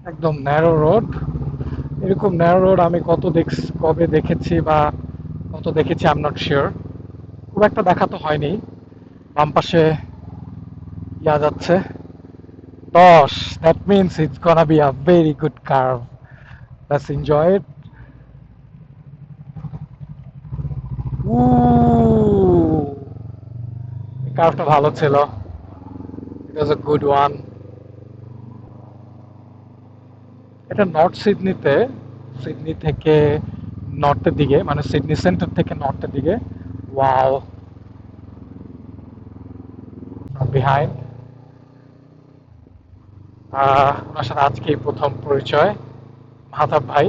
একদম narrow road. এরকম narrow road আমি কবে দেখেছি বা কত দেখেছি আই এম নট শিওর। খুব একটা দেখা তো হয়নি। বাম পাশে যাচ্ছে 10, that means it's gonna be a very good curve. Let's enjoy it. কার্ভটা ভালো ছিল, it was a good one. এটা নর্থ সিডনিতে, সিডনি থেকে নর্থের দিকে, মানে সিডনি সেন্টার থেকে নর্থের দিকে। Wow, behind. ওনার সাথে আজকেই প্রথম পরিচয়, মাহতাব ভাই।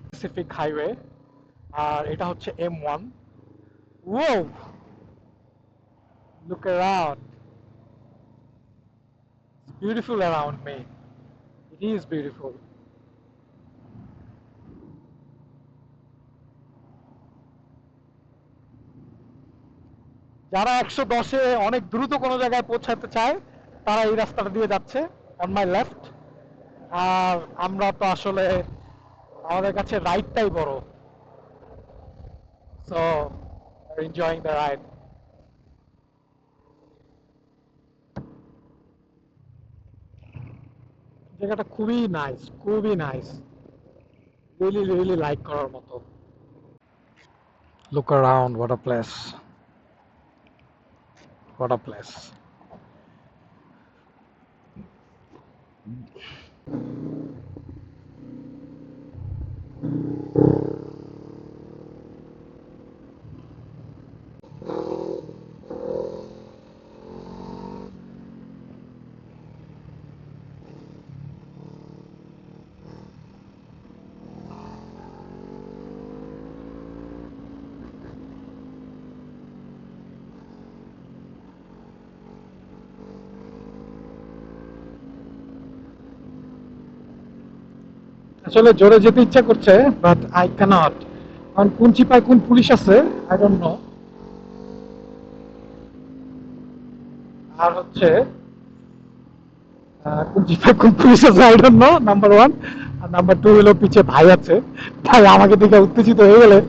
প্যাসিফিক হাইওয়ে, আর এটা হচ্ছে M1। Wow, look around, beautiful around me, it is beautiful. যারা 110-এ অনেক দ্রুত কোনো জায়গায় পৌঁছাতে চায় তারা এই রাস্তাটা দিয়ে যাচ্ছে, অন মাই লেফট। আর আমরা তো আসলে, আমাদের কাছে রাইডটাই বড়, সো এনজয়িং দ্য রাইড। জায়গাটা খুবই নাইস, খুবই নাইস, রিয়েলি রিয়েলি লাইক করার মতো। Look around, what a place, what a place. আসলে জোরে যেতে ইচ্ছা করছে, বাট আই ক্যানট, কারণ কোন চিপায় কোন পুলিশ আছে আই ডোন্ট নো। আর হচ্ছে কোন চিপায় কোন পুলিশ আছে I don't know, number one. আর নাম্বার টু হলো পিছে ভাই আছে, ভাই আমাকে দেখে উত্তেজিত হয়ে গেলে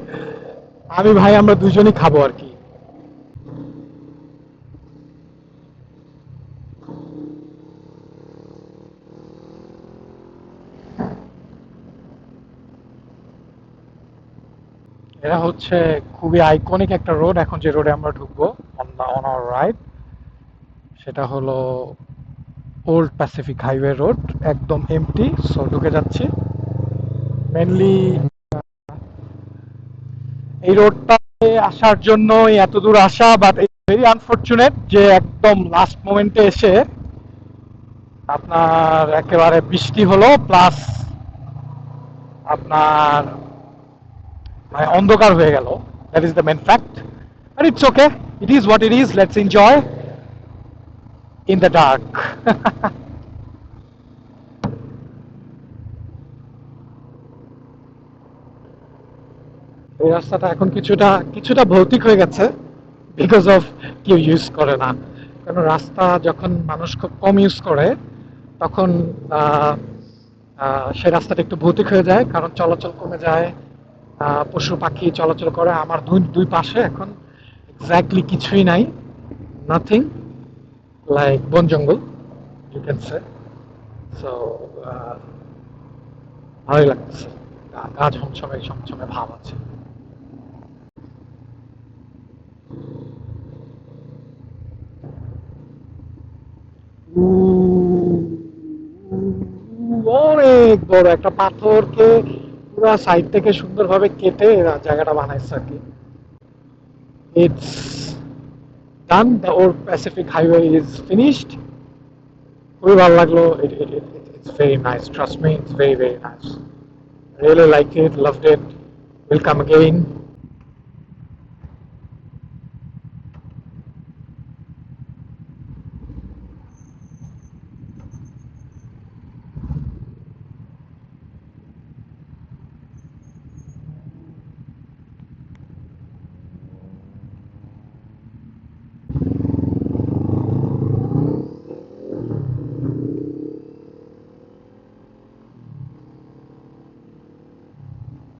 আমি ভাই আমরা দুজনই খাবো আর কি। এটা হচ্ছে খুবই আইকনিক একটা রোড। এখন যে রোডে আমরা ঢুকবো অন আওয়ার রাইট, সেটা হলো ওল্ড প্যাসিফিক হাইওয়ে রোড। একদম এমটি, সো ঢুকে যাচ্ছি। মেনলি এই রোডটাতে আসার জন্য এত দূর আসা, বাট ভেরি আনফরচুনেট যে একদম লাস্ট মোমেন্টে এসে আপনার একেবারে বৃষ্টি হলো, প্লাস আপনার মানে অন্ধকার হয়ে গেল। That is the main fact, but it's okay, it is what it is, let's enjoy in the dark. এই রাস্তাটা এখন কিছুটা কিছুটা ভৌতিক হয়ে গেছে, বিকজ অফ কেউ ইউজ করে না। কারণ রাস্তা যখন মানুষ খুব কম ইউজ করে তখন আহ, সেই রাস্তাটা একটু ভৌতিক হয়ে যায়, কারণ চলাচল কমে যায়, পশু পাখি চলাচল করে। আমার দুই দুই পাশে এখন এক্স্যাক্টলি কিছুই নাই, নাথিং, লাইক বন জঙ্গল ইউ ক্যান সে। সো ভালোই লাগতেছে, গা ঝমঝমে ঝমঝমে ভাব আছে। অনেক বড় একটা পাথরকে পুরো সাইড থেকে সুন্দরভাবে কেটে এরা জায়গাটা বানাইছে আর কি। It's done, the old Pacific highway is finished. খুবই ভালো লাগলো। It's very nice, trust me, it's very very nice, really like it, loved it, will come again.